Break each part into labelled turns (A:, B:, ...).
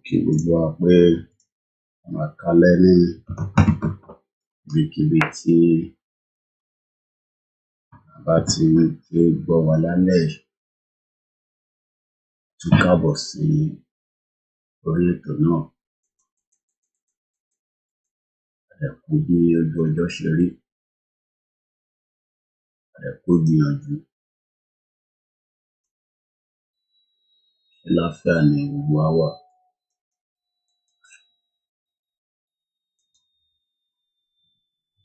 A: Kí gbogbo wa pé a máa kalẹ̀ ní ibikíbi tí a bá ti gbọ́ wa lálẹ́ yìí. Tún káàbọ̀ sí orí ètò náà. A dẹ̀ kú bí ojú ọjọ́ ṣe rí. A dẹ̀ kú ìgbìyànjú. Àlàáfíà ni gbogbo wa wà.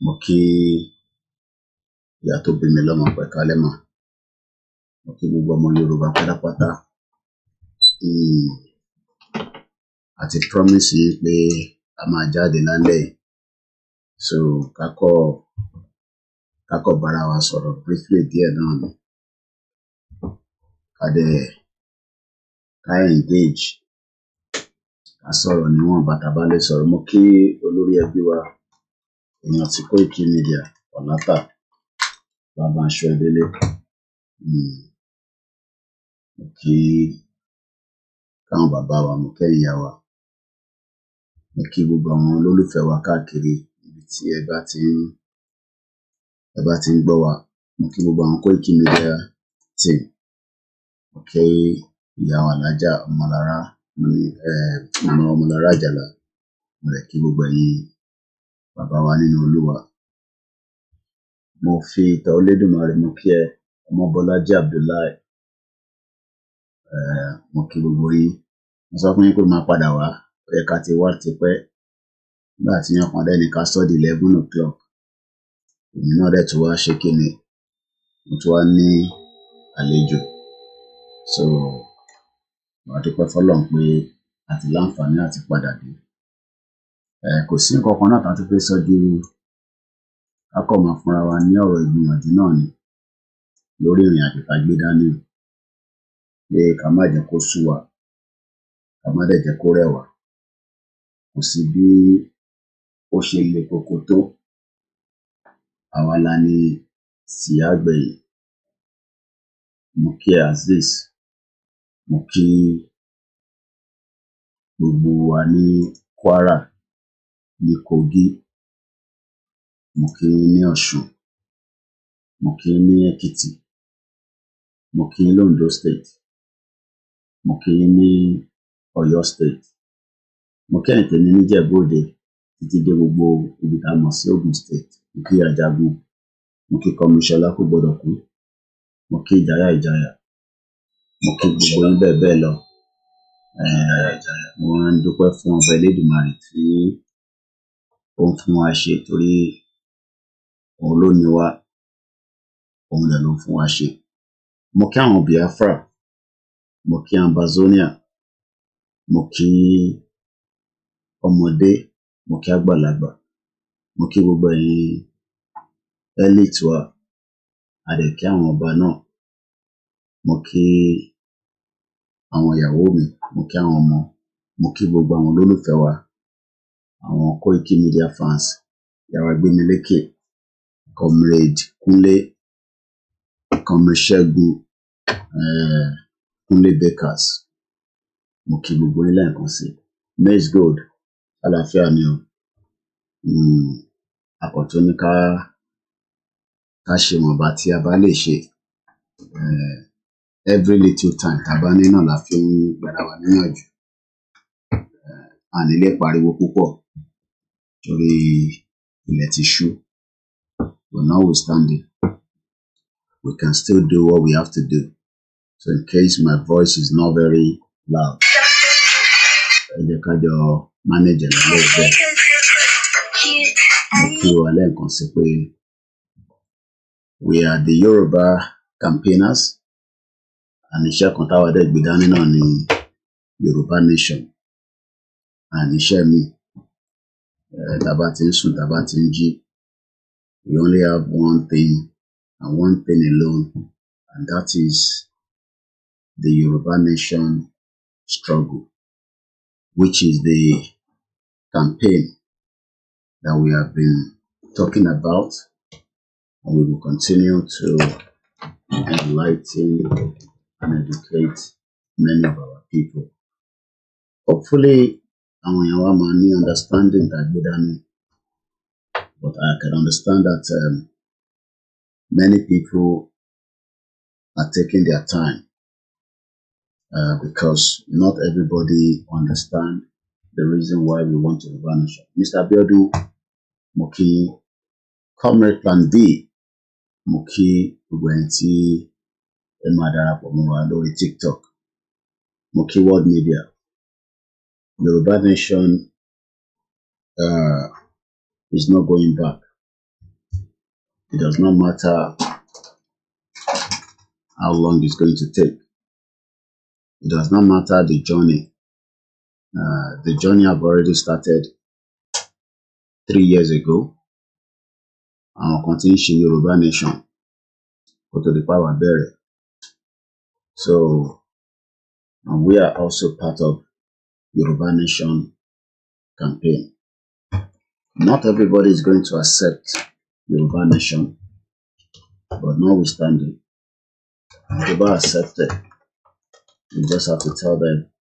A: Mo kí ìyá tó bí mi lọ́mọ pé kálẹ́ mà. Mo kí gbogbo ọmọ Yorùbá pátápátá. A ti promise yín pé a máa jáde lálẹ́ yìí. So kákọ̀ bára wa sọ̀rọ̀ briefly díẹ̀ náà ni. Ká engage. Ká sọ̀rọ̀ níwọ̀n bàtà bá lè sọ̀rọ̀. Mo kí olórí ẹbí wa, èèyàn ti Koikimedia, Ọ̀látà, bàbá aṣọ ìdílé. Mo kí káwọn bàbá wa, mo kẹ́yìn ìyá wa. Mo kí gbogbo àwọn olólùfẹ́ wa káàkiri ibi tí ẹ bá ti ń gbọ́ wa. Mo kí gbogbo àwọn Koikimedia team. Mo kí ìyá wa Alájà Ọmọlára, Màmá Ọmọlára Àjàlá. Mo dẹ̀ kí gbogbo ẹ̀yin bàbá wa nínú Olúwa. Mo fi ìtọ́ Olódùmarè mo kí ẹ, Ọmọbọ́lájí Abdullahi. Mo kí gbogbo yín. Mo sọ fún yín pé máa padà wá. Ó yẹ ká ti wá tipẹ́. Nígbà tí yàn kan dẹ́ni ká sọ́ di 11 o'clock. Èmi náà dẹ̀ tún wá ṣe kíni. Mo tún wá ní àlejò. So, màá dúpẹ́ f'Ọlọ́run pé a ti láǹfààní àti padà dé. Kò sí nǹkan kan náà tá tún fẹ́ sọ ju ká kọ̀ máa fúnra wa ní ọ̀rọ̀ ìgbìyànjú náà ni lórí ìrìn àjò tá gbé dání. Pé ká má jẹ́ kó sú wa, ká má dẹ̀ jẹ́ kó rẹ̀ wá. Kò sí bí ó ṣe le koko tó. Àwa la ni síyá gbẹ̀yìn. Mo kí Azeez. Mo kí gbogbo wa ní Kwara, ní Kogi. Mo kí ní Ọ̀ṣun. Mo kí ní Èkìtì. Mo kí l'Ondo State. Mo kí ní Ọ̀yọ́ State. Mo kí ẹ̀yin tèmi ní Ìjẹ̀bú-Òde títí dé gbogbo ibi tá mọ̀ sí Ogun State. Mo kí Ajagun. Mo kí Kọ́miṣọ́lá kò gbọdọ̀ kú. Mo kí Ìjàyà. Mo kí gbogbo yín bẹ́ẹ̀ bẹ́ẹ̀ lọ. Mo ń dúpẹ́ fún ọba Elédùmarè tí ó ń fún wa ṣe torí òun ló ní wa, òun dẹ̀ ló ń fún wa ṣe. Mo kí àwọn Biafra. Mo kí Ambazonia. Mo kí ọmọdé. Mo kí àgbàlagbà. Mo kí gbogbo ẹ̀yin elite wa. A dẹ̀ kí àwọn ọba náà. Mo kí àwọn ìyàwó mi. Mo kí àwọn ọmọ. Mo kí gbogbo àwọn olólùfẹ́ wa. Àwọn Koikimedia fans. Ìyàwó Gbémilékè, Comrade Kúnlé, Comrade Ṣẹ́gun, Kúnlé Bakers. Mo kí gbogbo yín lẹ́ẹ̀kan sí. Maize Gold, àlàáfíà ni o. Àkọ́tún ní ká ṣe wọ̀nba tí a bá lè ṣe. Every little time tá bá ní náà la fi ń gbára wa níyànjú. A ní lè pariwo púpọ̀ torí ilẹ̀ ti ṣú. But notwithstanding, we can still do what we have to do. So in case my voice is not very loud, ẹ jẹ́ ká jọ manage it a little bit. Mo kí wa lẹ́ẹ̀kan sí pé we are the Yoruba campaigners. And iṣẹ́ kan táwa dẹ̀ gbé dání náà ni Yoruba nation. And iṣẹ́ mi, tá bá ti ń sùn, tá bá ti ń jí, we only have one thing and one thing alone, and that is the Yoruba nation struggle, which is the campaign that we have been talking about, and we will continue to enlighten and educate many of our people. Hopefully, àwọn èèyàn wa máa ní understanding tàgbé dání, but I can understand that many people are taking their time because not everybody understand the reason why we want to vanish. Mr. Abiodun Moki, Comrade Plan B, Moki Ugwenti, Emadara Pomowado, TikTok, Moki World Media, Yoruba Nation is not going back. It does not matter how long it's going to take. It does not matter the journey. The journey have already started 3 years ago. And continue Yoruba Nation. Go to the power bearer. So we are also part of Yoruba Nation campaign. Not everybody is going to accept Yoruba Nation, but notwithstanding, Yoruba accepted. You just have to tell them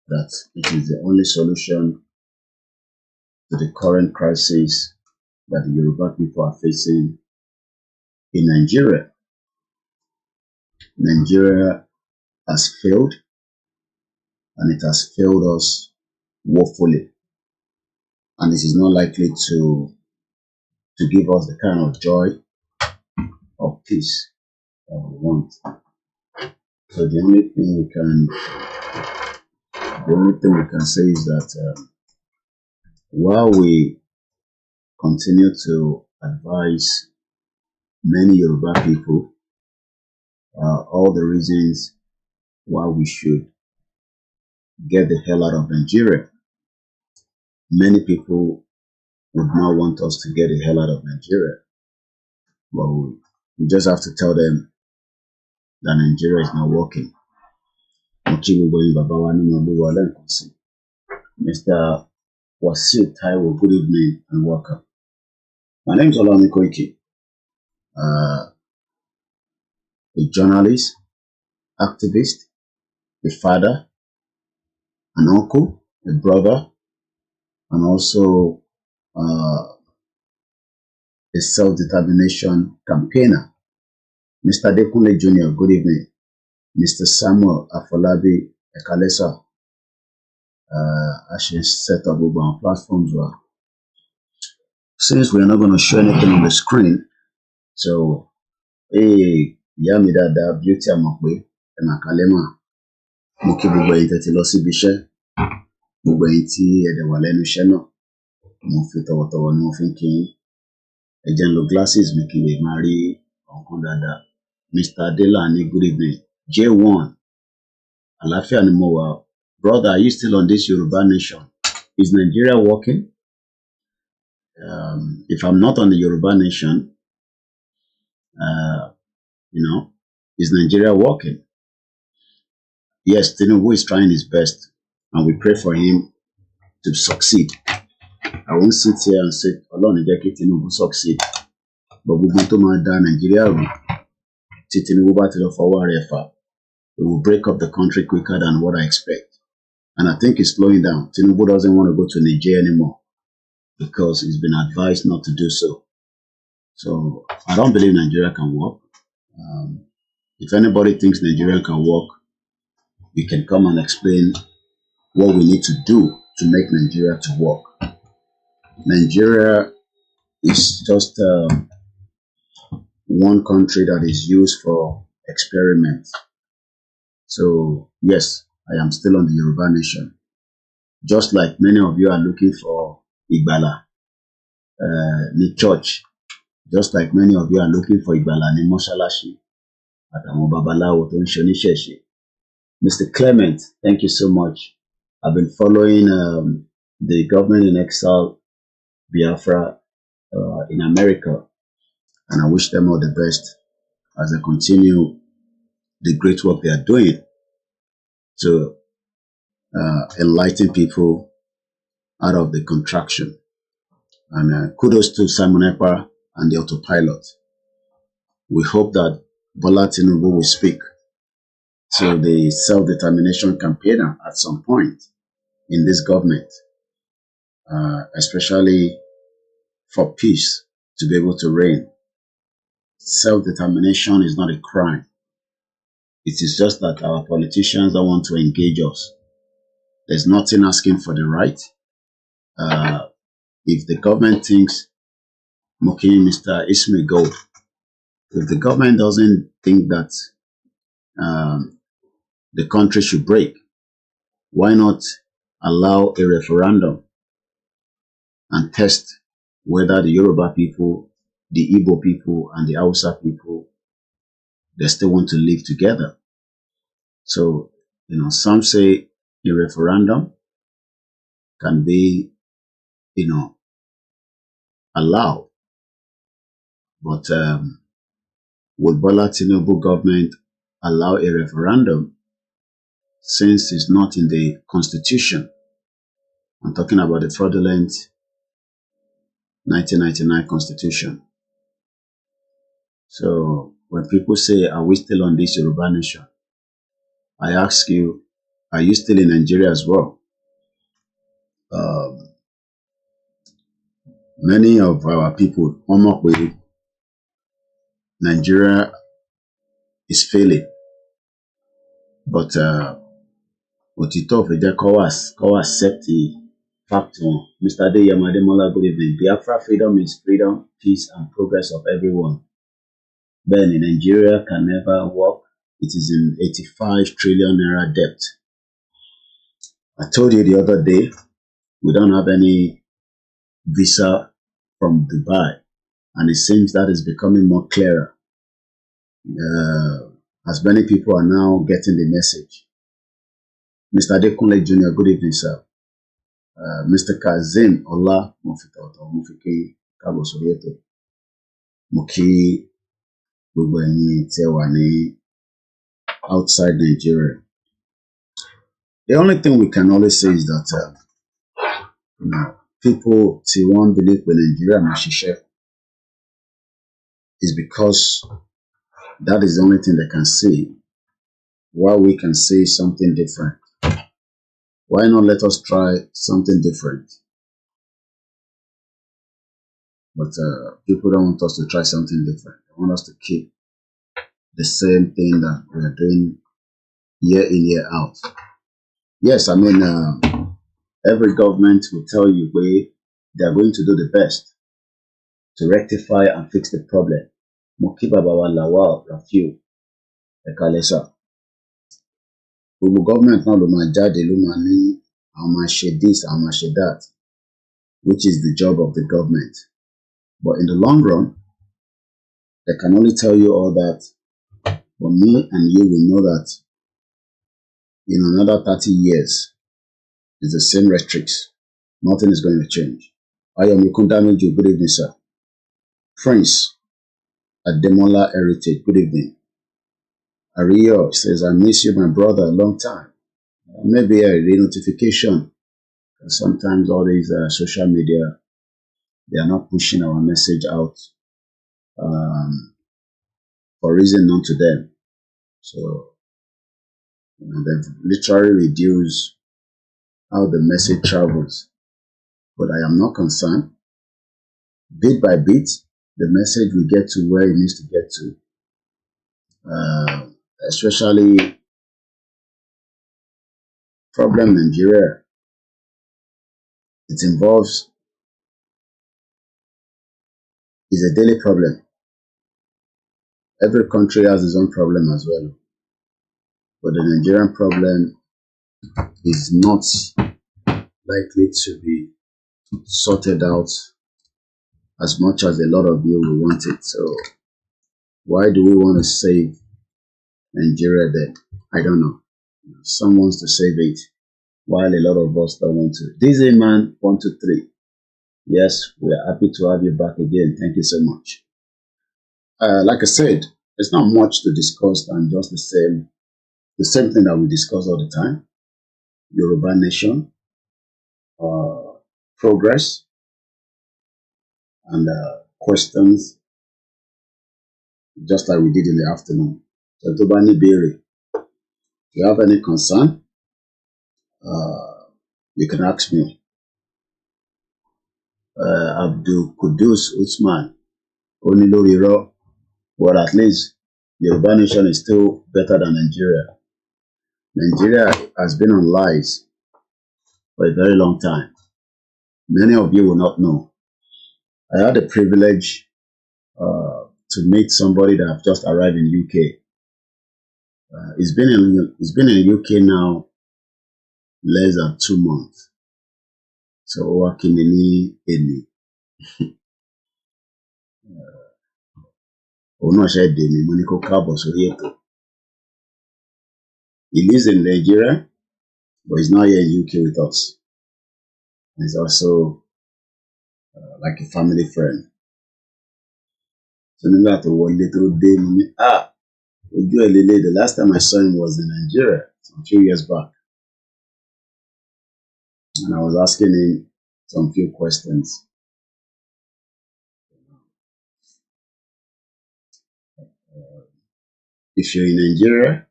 A: that it is the only solution to the current crisis that the Yoruba people are facing in Nigeria. Nigeria has failed, and it has failed us woefully, and it is not likely to give us the kind of joy or peace that we want. So the only thing we can say is that while we continue to advise many Yoruba people all the reasons why we should get the hell out of Nigeria, many people would not want us to get the hell out of Nigeria. But we just have to tell them that Nigeria is not working. Mr. Wasil Taiwo, good evening and welcome. My name is OLAMILEKAN, a journalist, activist, a father, an uncle, a brother, and also a self-determination campaigner. Mr. Dekunle Jr., good evening. Mr. Samuel Afolabi Ekalesa, I should set up our platforms. Since we're not going to show anything on the screen, so hey, Yamidada, Beauty Amakwe, Emakalema, Moki Bubayi Tetilosi Bishe, Bubayi Ti Edewalenu Sheno, Mofito Mofinki, Ejenlo Glasses, making a Mari, Onkondada, Mr. Adelani, good evening. J1, Alafia Nimowa, brother, are you still on this Yoruba Nation? Is Nigeria working? If I'm not on the Yoruba Nation, is Nigeria working? Yes, Tinubu is trying his best, and we pray for him to succeed. I won't sit here and say, Alone Tinubu succeed. But we want to make Nigeria, Tinubu we will break up the country quicker than what I expect. And I think it's slowing down. Tinubu doesn't want to go to Nigeria anymore because he's been advised not to do so. So I don't believe Nigeria can work. If anybody thinks Nigeria can work, we can come and explain what we need to do to make Nigeria to work. Nigeria is just one country that is used for experiments. So yes, I am still on the Yoruba Nation. Just like many of you are looking for Igbala, the church. Just like many of you are looking for Igbala ni Moshalashi. Mr. Clement, thank you so much. I've been following the government in exile, Biafra, in America, and I wish them all the best as they continue the great work they are doing to enlighten people out of the contraction. And kudos to Simon Ekpa and the autopilot. We hope that Bola Tinubu will speak to the self-determination campaigner at some point in this government, especially for peace to be able to reign. Self-determination is not a crime. It is just that our politicians don't want to engage us. There's nothing asking for the right. If the government thinks, okay, Mr. Ismail Gold, if the government doesn't think that the country should break, why not allow a referendum and test whether the Yoruba people, the Igbo people, and the Hausa people, they still want to live together? So, some say a referendum can be, allowed, but would Bola Tinubu government allow a referendum since it's not in the constitution? I'm talking about the fraudulent 1999 constitution. So when people say, are we still on this Yoruba nation? I ask you, are you still in Nigeria as well? Many of our people come up with Nigeria is failing, but òtítọ́ ò fẹ́ jẹ́ kó accept the fact wọn. Mr. Adeyemo Ademola, good evening. Biafra freedom is freedom, peace, and progress of everyone. Then in Nigeria can never work. It is in 85 trillion naira debt. I told you the other day, we don't have any visa from Dubai, and it seems that is becoming more clearer. As many people are now getting the message. Mr. Adekunle Jr., good evening, sir. Mr. Kazim Ola Mofitoto Mofiki Kabosoyeto Moki Bugweni Tewani outside Nigeria. The only thing we can always say is that people won't believe in Nigeria Mashishe is because that is the only thing they can see. While we can see something different. Why not let us try something different? But people don't want us to try something different. They want us to keep the same thing that we are doing year in, year out. Yes, I mean, every government will tell you they are going to do the best to rectify and fix the problem. Mokiba Bawa Lawal Rafiu Ekalesa. Gbogbo government náà ló máa jáde ló máa ní àwọn máa ṣe this, àwọn máa ṣe that, which is the job of the government. But in the long run, they can only tell you all that. But me and you, we know that in another 30 years, it's the same restrictions. Nothing is going to change. Ayomi Kundamiju, good evening, sir. Prince Ademola Heritage, good evening. Ario says, I miss you, my brother, a long time. Maybe a notification. Sometimes all these social media, they are not pushing our message out for reason known to them. So, they've literally reduced how the message travels. But I am not concerned. Bit by bit, the message will get to where it needs to get to. Especially problem Nigeria. It involves, is a daily problem. Every country has its own problem as well. But the Nigerian problem is not likely to be sorted out as much as a lot of you will want it. So why do we want to save Nigeria then? I don't know. Some wants to save it, while a lot of us don't want to. DJ Man 123. Yes, we are happy to have you back again. Thank you so much. Like I said, it's not much to discuss than just the same thing that we discuss all the time. Yoruba nation, progress, and questions, just like we did in the afternoon. So, Tobani Berry, if you have any concern, You can ask me. Abdul Kudus Usman, Oniloriro, but at least Yoruba nation is still better than Nigeria. Nigeria has been on lies for a very long time. Many of you will not know. I had the privilege to meet somebody that have just arrived in UK. He's been in UK now less than 2 months. So working in any or not share the Monaco Cabo so he lives in Nigeria, but he's not here in UK with us. He's also like a family friend. So nígbà tó wọlé tó dé mo ní ojú ẹ̀ lélẹ̀. The last time I saw him was in Nigeria some few years back, and I was asking him some few questions. If you're in Nigeria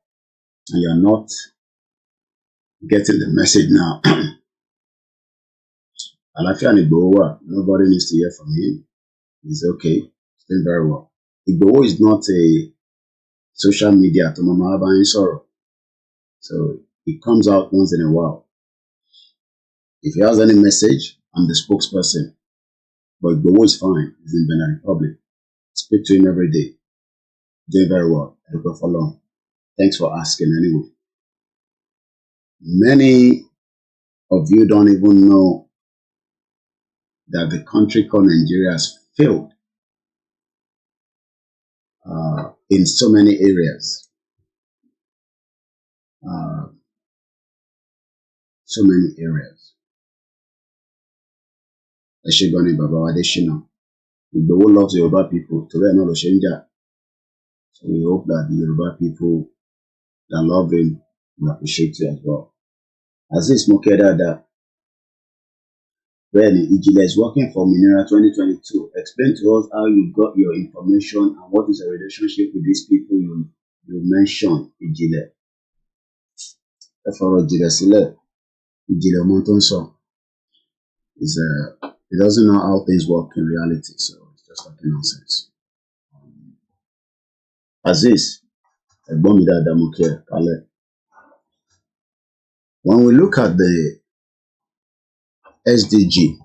A: and you're not getting the message now, àlàáfíà ni Igboho wà. Nobody needs to hear from him. He's okay, still very well. Igboho is not a social media to mama bá sorrow. So it comes out once in a while. If he has any message, I'm the spokesperson. But Igboho is fine. He's in Benin Republic. Speak to him every day. Doing very well. Educate for long. Thanks for asking anyway. Many of you don't even know that the country called Nigeria has failed in so many areas. So many areas. Eshigoni Baba Adeshina. Igboho loves Yoruba people. Today, not Oshenja. So we hope that the Yoruba people that love him will appreciate you as well. Aziz Mokedada, really, Ijile is working for Minera 2022. Explain to us how you got your information and what is the relationship with these people you mentioned, Ijile. For Ijile Sile, Ijile Montonso he doesn't know how things work in reality, so it's just like nonsense. Aziz, Ebomida Damoke Kale. When we look at the SDG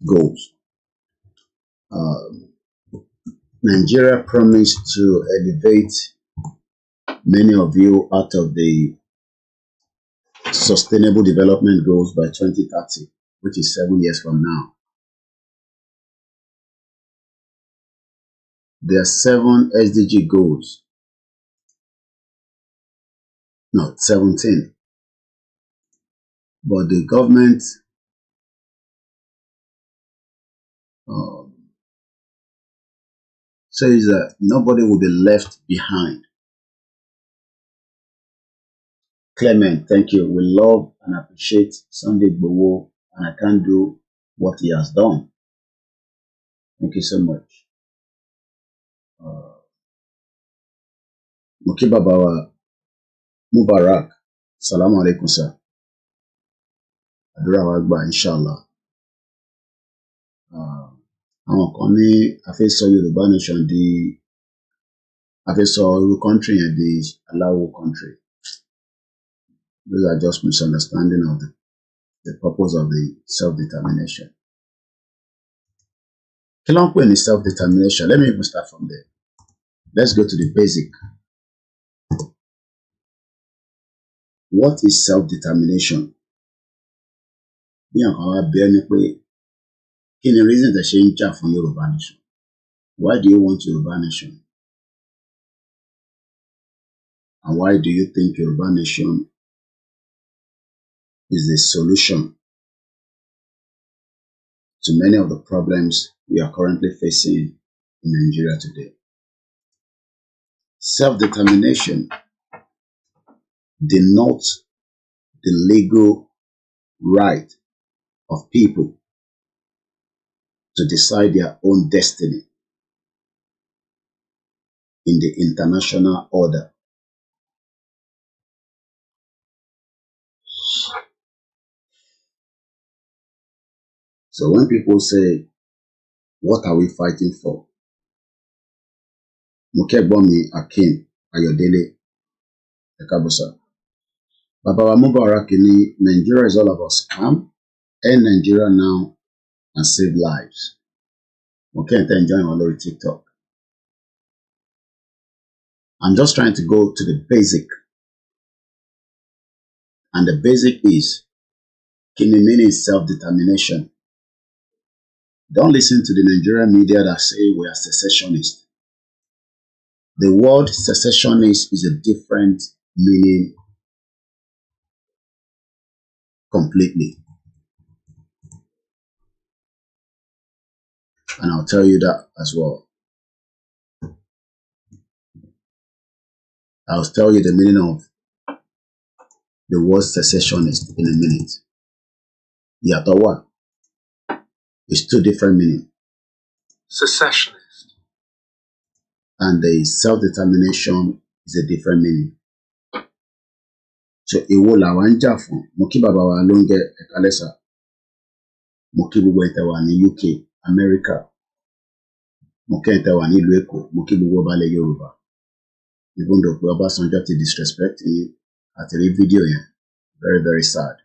A: goals, Nigeria promised to elevate many of you out of the Sustainable Development Goals by 2030, which is 7 years from now. There are 7 SDG goals. No, 17. But the government says that nobody will be left behind. Clement, thank you. We love and appreciate Sunday Igboho, and I can't do what he has done. Thank you so much. Mukibabawa Mubarak. Salaam alaikum, sir. Àdúrà wa gbà, inshallah. Àwọn kan ní a fẹ́ sọ Yorùbá nation di a fẹ́ sọ irú country yẹn di aláwo country. Those are just misunderstanding of the purpose of the self-determination. Kí ló ń pè ní self-determination? Let me even start from there. Let's go to the basic. What is self-determination? Bí àwọn kan wá bí ẹni pé kí ni reason tẹ́ ṣe ń jà fún Yorùbá nation? Why do you want Yoruba nation? And why do you think Yoruba nation is the solution to many of the problems we are currently facing in Nigeria today? Self-determination denotes the legal right of people to decide their own destiny in the international order. So when people say, what are we fighting for? Mokebomi Akin Ayodele Ekabusa. Baba wa Mubarak ni Nigeria is all about scam. End Nigeria now and save lives. Okay, enjoying all over TikTok. I'm just trying to go to the basic. And the basic is Kinemini is self-determination. Don't listen to the Nigerian media that say we are secessionists. The word secessionist is a different meaning completely. And I'll tell you that as well. I'll tell you the meaning of the word secessionist in a minute. Yatowa is two different meanings.
B: Secessionist.
A: And the self-determination is a different meaning. So èwo la wá ń jà fún. Mo kí bàbá wa ló ń jẹ́ Ẹ̀kálẹ́sà. Mo kí gbogbo ẹ̀yin tẹ́ wà ní UK, America. Mo kí ẹ̀yin tẹ́ wà ní ìlú Èkó. Mo kí gbogbo ọba ilẹ̀ Yorùbá. Even though pé Ọbásanjọ́ ti disrespect yín àti rí fídíò yẹn. Very, very sad.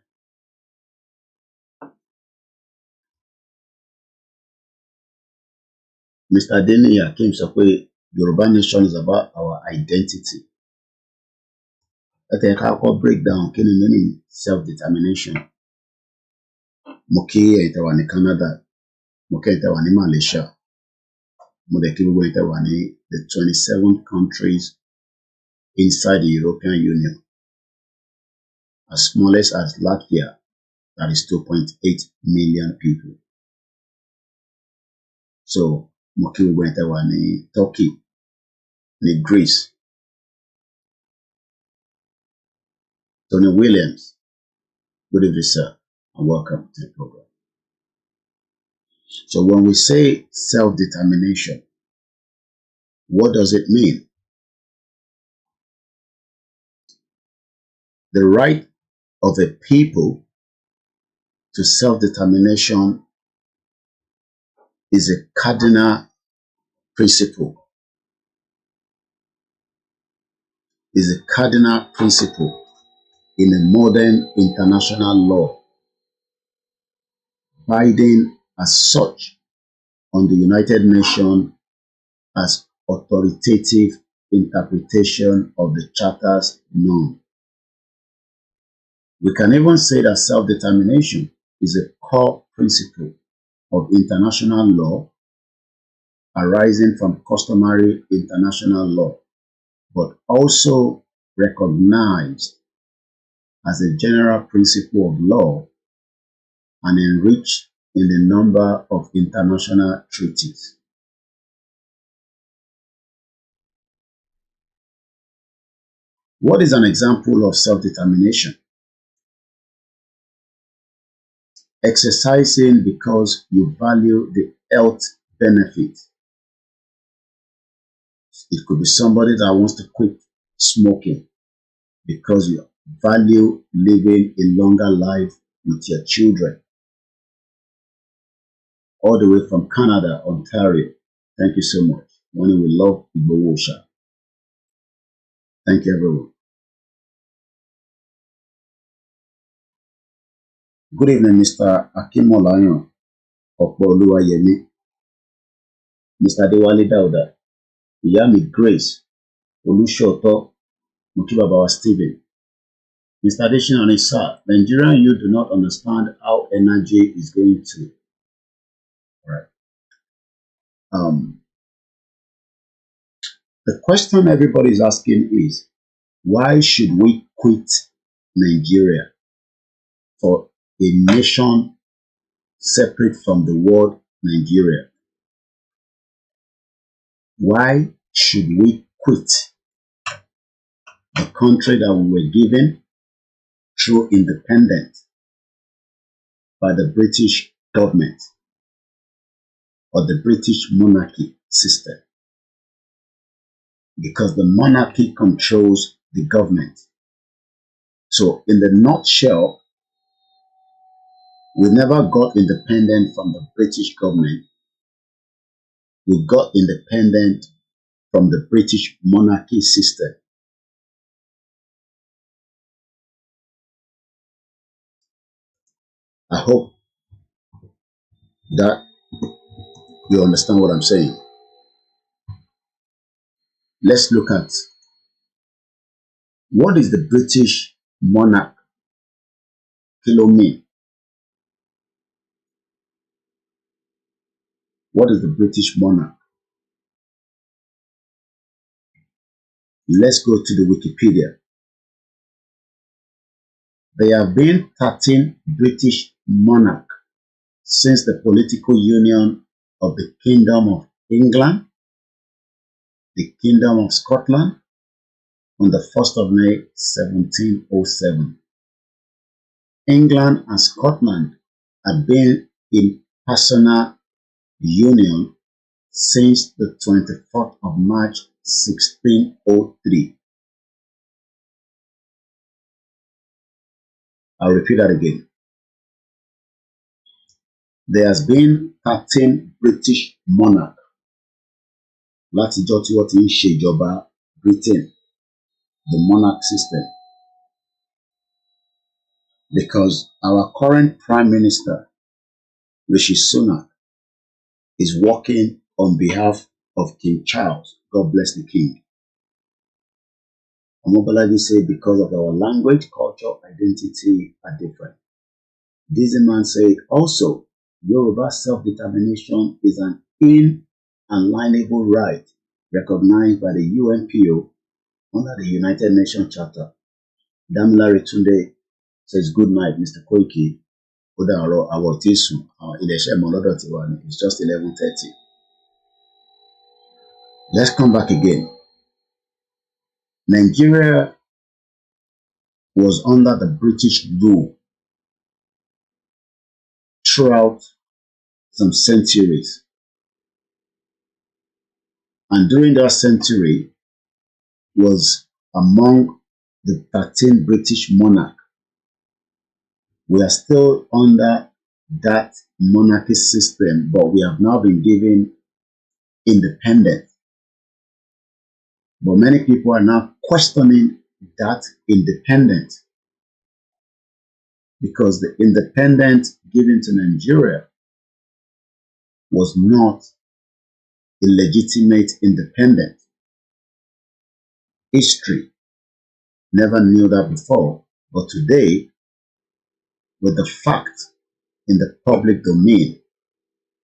A: Mr. Adeniyi Akeem sọ pé Yoruba nation is about our identity. Ẹ tẹ́ ká kọ́ break down kí ni meaning self-determination. Mo kí ẹ̀yin tẹ́ wà ní Canada. Mo kí ẹ̀yin tẹ́ wà ní Malaysia. Mo dẹ̀ kí gbogbo ẹ̀yin tẹ́ wà ní the 27 countries inside the European Union. As small as Latvia, that is 2.8 million people. So, mo kí gbogbo ẹ̀yin tẹ́ wà ní Turkey, ní Greece. Tony Williams, good evening, sir, and welcome to the program. So when we say self-determination, what does it mean? The right of a people to self-determination is a cardinal principle. Is a cardinal principle in a modern international law, binding as such on the United Nations as authoritative interpretation of the Charter's norm. We can even say that self-determination is a core principle of international law arising from customary international law, but also recognized as a general principle of law and enriched in the number of international treaties. What is an example of self-determination? Exercising because you value the health benefit. It could be somebody that wants to quit smoking because you value living a longer life with your children. All the way from Canada, Ontario. Thank you so much. When we love IGBOHO. Thank you, everyone. Good evening, Mr. Akimolayan Opoluwayemi, Mr. Adewale Dauda, Iyami Grace, Olushoto, Mukibabawa Stephen, Mr. Adesina sir, Nigerian youth do not understand how energy is going to. All right. The question everybody is asking is, why should we quit Nigeria for a nation separate from the word Nigeria? Why should we quit the country that we were given through independence by the British government or the British monarchy system? Because the monarchy controls the government. So in the nutshell, We never got independent from the British government. We got independent from the British monarchy system. I hope that you understand what I'm saying. Let's look at what is the British monarch kilo mean? What is the British monarch? Let's go to the Wikipedia. There have been 13 British monarchs since the political union of the Kingdom of England, the Kingdom of Scotland, on the 1st of May 1707. England and Scotland have been in personal union since the 24th of March 1603. I'll repeat that again. There has been 13 British monarchs látijọ́ tí wọ́n ti ń ṣèjọba Britain, the monarch system, because our current Prime Minister, Rishi Sunak, is working on behalf of King Charles. God bless the King. Omobalaji said because of our language, culture, identity are different. This man said also, Yoruba self-determination is an inalienable right recognized by the UNPO under the United Nations Charter. Damilare Tunde says, good night, Mr. Koiki. It's just 11:30. Let's come back again. Nigeria was under the British rule throughout some centuries. And during that century was among the 13 British monarchs. We are still under that monarchy system, but we have now been given independence. But many people are now questioning that independence because the independence given to Nigeria was not a legitimate independence. History never knew that before, but today, with the fact in the public domain,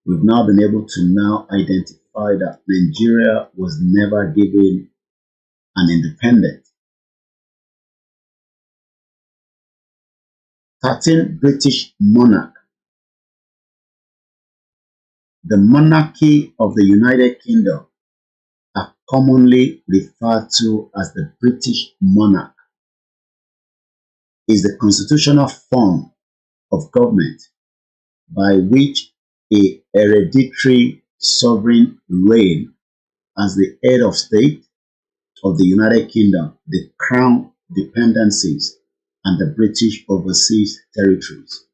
A: we've now been able to now identify that Nigeria was never given an independence. 13 British monarchs. The monarchy of the United Kingdom are commonly referred to as the British monarch. Is the constitutional form of government by which a hereditary sovereign reign as the head of state of the United Kingdom, the Crown dependencies, and the British overseas territories.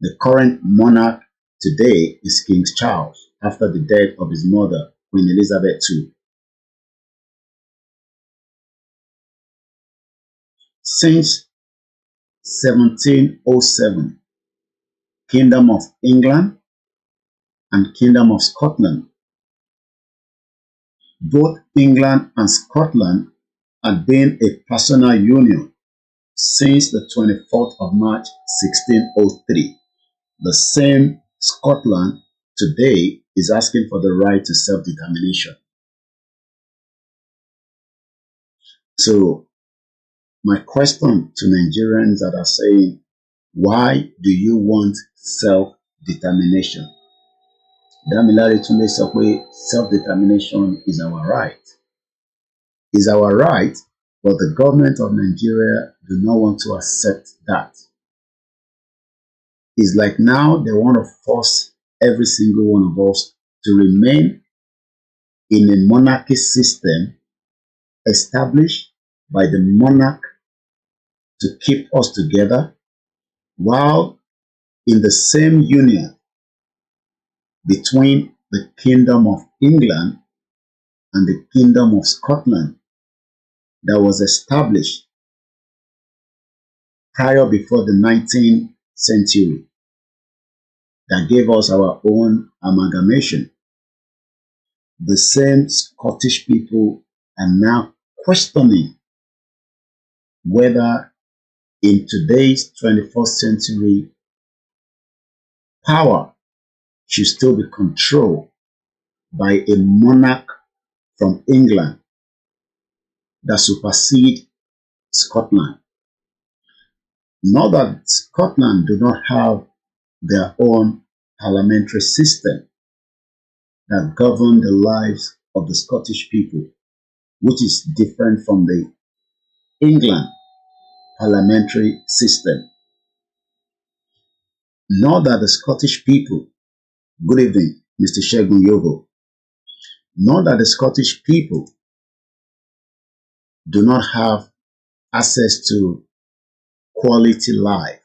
A: The current monarch today is King Charles after the death of his mother, Queen Elizabeth II. Since 1707, Kingdom of England and Kingdom of Scotland. Both England and Scotland had been a personal union since the 24th of March 1603. The same Scotland today is asking for the right to self-determination. So my question to Nigerians that are saying, why do you want self-determination? Damilare Tunde sọ pé self-determination is our right. Is our right, but the government of Nigeria do not want to accept that. It's like now they want to force every single one of us to remain in a monarchy system established by the monarch to keep us together, while in the same union between the Kingdom of England and the Kingdom of Scotland that was established prior before the 19th century that gave us our own amalgamation. The same Scottish people are now questioning whether in today's 21st century power should still be controlled by a monarch from England that supersedes Scotland. Not that Scotland do not have their own parliamentary system that govern the lives of the Scottish people, which is different from the England parliamentary system. Not that the Scottish people, good evening, Mr. Shegun Yogo, not that the Scottish people do not have access to quality life.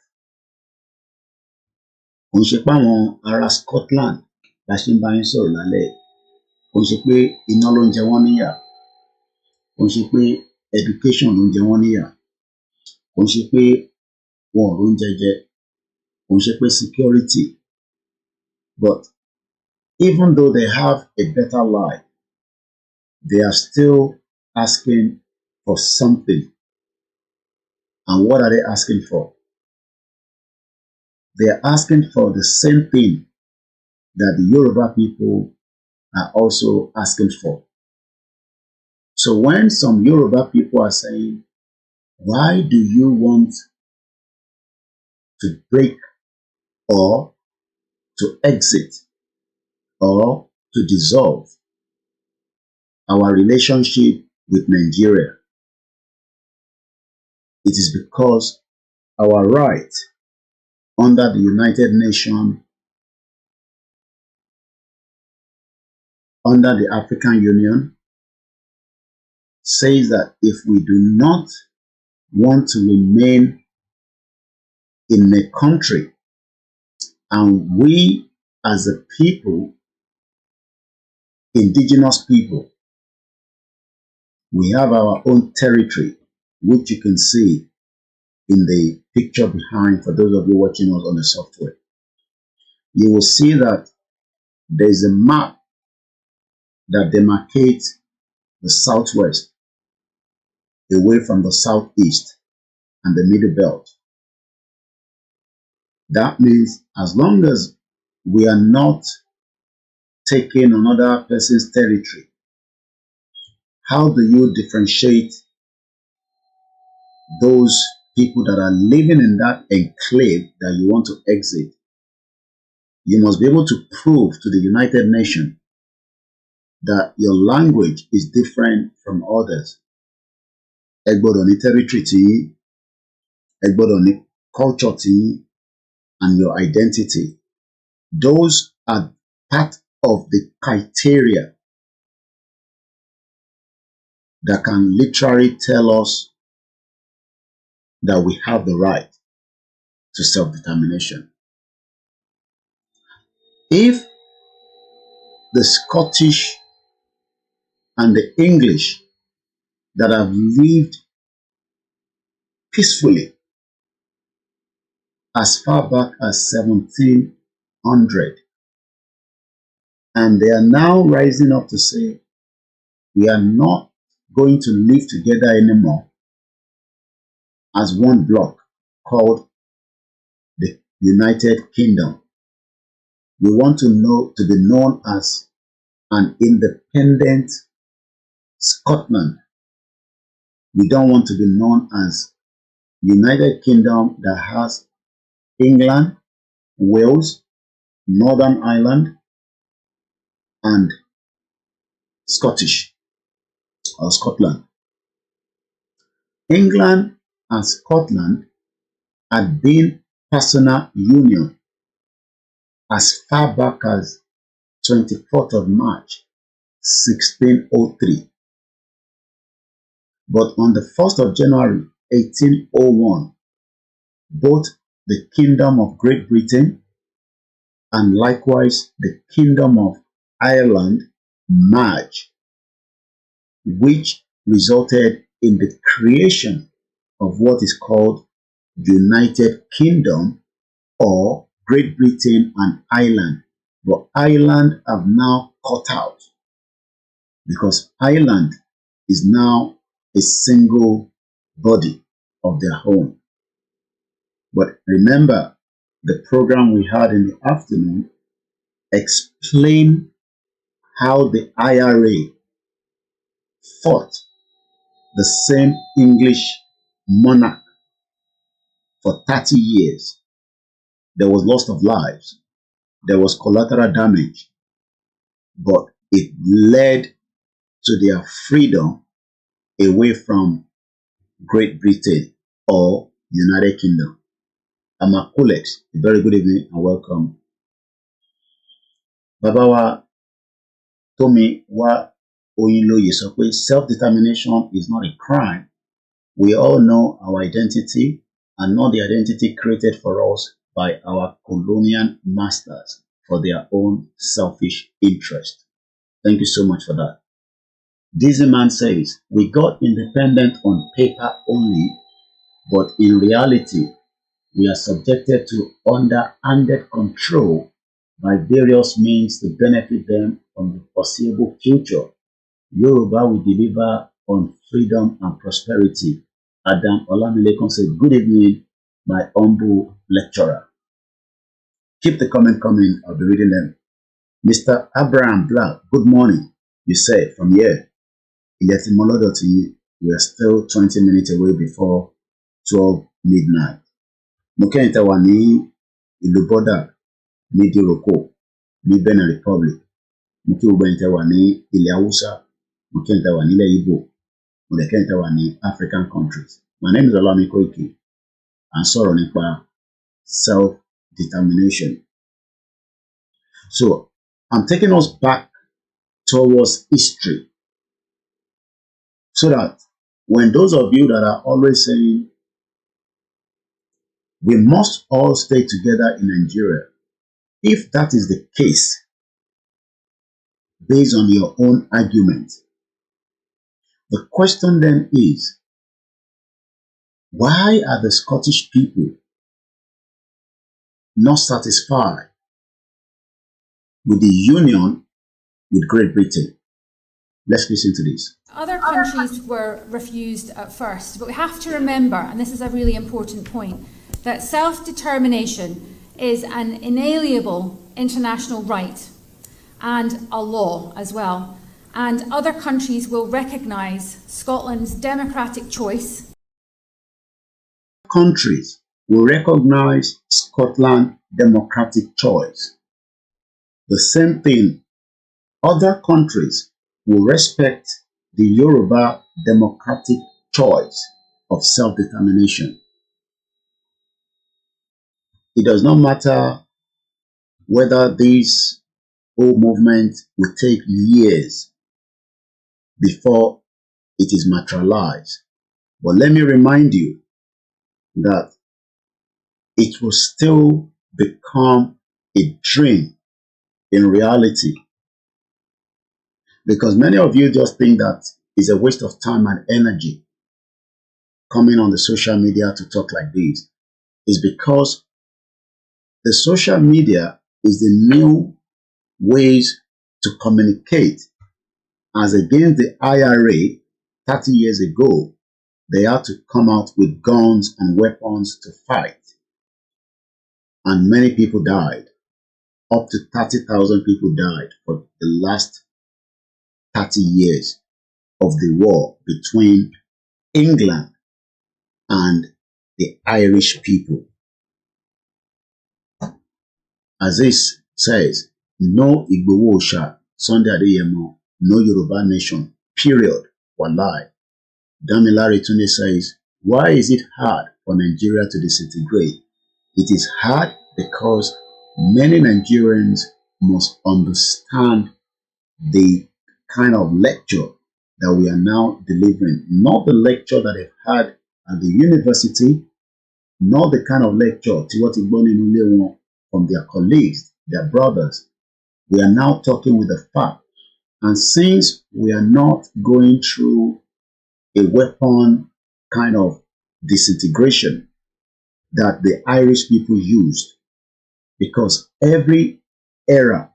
A: Kò ń ṣe pé àwọn ará Scotland la ṣe ń bá yín sọ̀rọ̀ lálẹ́. Kò ń ṣe pé iná ló ń jẹ wọ́n níyà. Kò ń ṣe pé education ló ń jẹ wọ́n níyà. Kò ń ṣe pé wọn ò róúnjẹ jẹ. Kò ń ṣe pé security. But even though they have a better life, they are still asking for something. And what are they asking for? They are asking for the same thing that the Yoruba people are also asking for. So when some Yoruba people are saying, why do you want to break or to exit or to dissolve our relationship with Nigeria? It is because our right under the United Nations, under the African Union, says that if we do not want to remain in a country and we as a people, indigenous people, we have our own territory, which you can see in the picture behind for those of you watching us on the software. You will see that there is a map that demarcates the southwest away from the southeast and the middle belt. That means as long as we are not taking another person's territory, how do you differentiate those people that are living in that enclave that you want to exit? You must be able to prove to the United Nations that your language is different from others. Ẹ gbọ́dọ̀ ní territory tí yín, ẹ gbọ́dọ̀ ní culture tí yín, and your identity. Those are part of the criteria that can literally tell us that we have the right to self-determination. If the Scottish and the English that have lived peacefully as far back as 1700, and they are now rising up to say, we are not going to live together anymore as one block called the United Kingdom. We want to be known as an independent Scotland. We don't want to be known as United Kingdom that has England, Wales, Northern Ireland, and Scottish or Scotland. England and Scotland had been personal union as far back as 24th of March 1603. But on the 1st of January 1801, both the Kingdom of Great Britain and likewise the Kingdom of Ireland merged, which resulted in the creation of what is called United Kingdom or Great Britain and Ireland. But Ireland have now cut out because Ireland is now a single body of their own. But remember, the program we had in the afternoon explained how the IRA fought the same English monarch for 30 years. There was loss of lives, there was collateral damage, but it led to their freedom away from Great Britain or United Kingdom. I'm a colleague. A very good evening and welcome. Babawa Tomi wa Oyinloye sọ pé self-determination is not a crime. We all know our identity and not the identity created for us by our colonial masters for their own selfish interest. Thank you so much for that. Dizzy Man says, we got independent on paper only, but in reality, we are subjected to underhanded control by various means to benefit them from the foreseeable future. Yoruba will deliver on freedom and prosperity. Adam OLAMILEKAN said, good evening, my humble lecturer. Keep the comment coming, I'll be reading them. Mr. Abraham Black, good morning. You said from here, we are still 20 minutes away before 12 midnight. Mokenta wà ní ìlú border ní Diroko ní Benin Republic. Mokenta wà ní ilẹ̀ Hausa. Mokenta wà nílẹ̀ Igbo. Mokenta wà ní African countries. My name is Olami Koiki. And sọ̀rọ̀ nípa self-determination. So I'm taking us back towards history, so that when those of you that are always saying we must all stay together in Nigeria, if that is the case, based on your own argument, the question then is, why are the Scottish people not satisfied with the union with Great Britain? Let's listen to this.
B: Other countries were refused at first, but we have to remember, and this is a really important point, that self-determination is an inalienable international right and a law as well. And other countries will recognise Scotland's democratic choice.
A: Countries will recognise Scotland's democratic choice. The same thing, other countries will respect the Yoruba democratic choice of self-determination. It does not matter whether this whole movement will take years before it is materialized. But let me remind you that it will still become a dream in reality. Because many of you just think that it's a waste of time and energy coming on the social media to talk like this. It's because the social media is the new ways to communicate. As against the IRA 30 years ago, they had to come out with guns and weapons to fight. And many people died. Up to 30,000 people died for the last 30 years of the war between England and the Irish people. As this says, no IGBOHO, Sunday Adeyemo, no Yoruba nation, period. Wallahi. Damilare Tunde says, why is it hard for Nigeria to disintegrate? It is hard because many Nigerians must understand the kind of lecture that we are now delivering. Not the lecture that they've had at the university, not the kind of lecture tí wọ́n ti gbọ́ nínú ilé wọn from their colleagues, their brothers. We are now talking with the fact. And since we are not going through a weapon kind of disintegration that the Irish people used, because every era